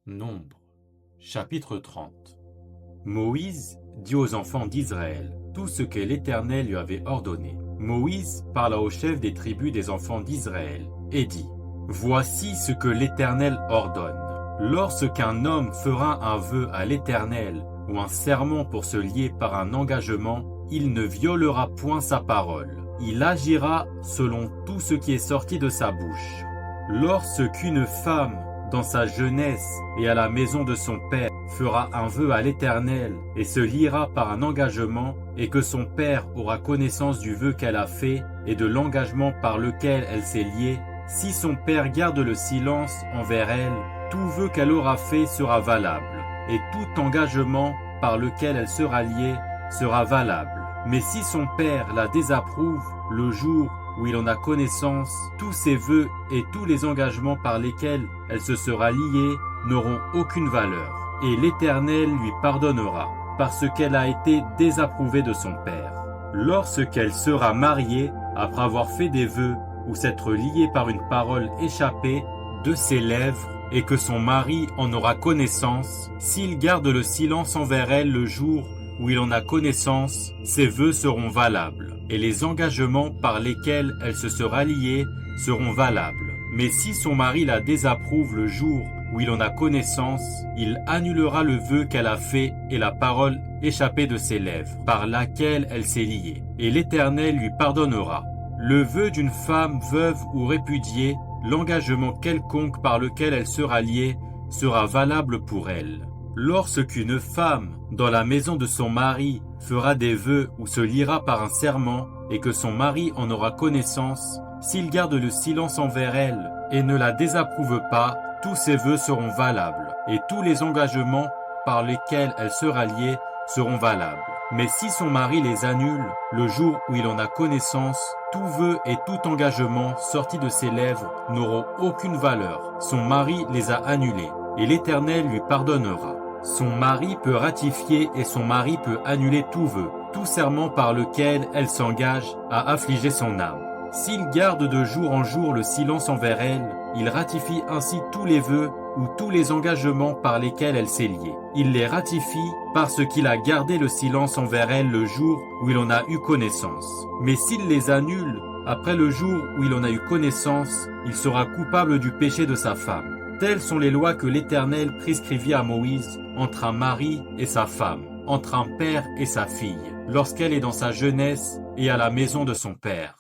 Nombre, chapitre 30. Moïse dit aux enfants d'Israël tout ce que l'Éternel lui avait ordonné. Moïse parla aux chefs des tribus des enfants d'Israël et dit : Voici ce que l'Éternel ordonne. Lorsqu'un homme fera un vœu à l'Éternel ou un serment pour se lier par un engagement, il ne violera point sa parole. Il agira selon tout ce qui est sorti de sa bouche. Lorsqu'une femme, dans sa jeunesse et à la maison de son père, fera un vœu à l'Éternel et se liera par un engagement, et que son père aura connaissance du vœu qu'elle a fait et de l'engagement par lequel elle s'est liée, si son père garde le silence envers elle, tout vœu qu'elle aura fait sera valable, et tout engagement par lequel elle sera liée sera valable. Mais si son père la désapprouve, le jour où il en a connaissance, tous ses vœux et tous les engagements par lesquels elle se sera liée n'auront aucune valeur, et l'Éternel lui pardonnera, parce qu'elle a été désapprouvée de son père. Lorsqu'elle sera mariée, après avoir fait des vœux ou s'être liée par une parole échappée de ses lèvres, et que son mari en aura connaissance, s'il garde le silence envers elle le jour où il en a connaissance, ses vœux seront valables, et les engagements par lesquels elle se sera liée seront valables. Mais si son mari la désapprouve le jour où il en a connaissance, il annulera le vœu qu'elle a fait et la parole échappée de ses lèvres, par laquelle elle s'est liée, et l'Éternel lui pardonnera. Le vœu d'une femme veuve ou répudiée, l'engagement quelconque par lequel elle sera liée, sera valable pour elle. Lorsqu'une femme, dans la maison de son mari, fera des vœux ou se liera par un serment, et que son mari en aura connaissance, s'il garde le silence envers elle et ne la désapprouve pas, tous ses vœux seront valables, et tous les engagements par lesquels elle sera liée seront valables. Mais si son mari les annule, le jour où il en a connaissance, tout vœu et tout engagement sortis de ses lèvres n'auront aucune valeur. Son mari les a annulés, et l'Éternel lui pardonnera. Son mari peut ratifier et son mari peut annuler tout vœu, tout serment par lequel elle s'engage à affliger son âme. S'il garde de jour en jour le silence envers elle, il ratifie ainsi tous les vœux ou tous les engagements par lesquels elle s'est liée. Il les ratifie parce qu'il a gardé le silence envers elle le jour où il en a eu connaissance. Mais s'il les annule après le jour où il en a eu connaissance, il sera coupable du péché de sa femme. Telles sont les lois que l'Éternel prescrivit à Moïse entre un mari et sa femme, entre un père et sa fille, lorsqu'elle est dans sa jeunesse et à la maison de son père.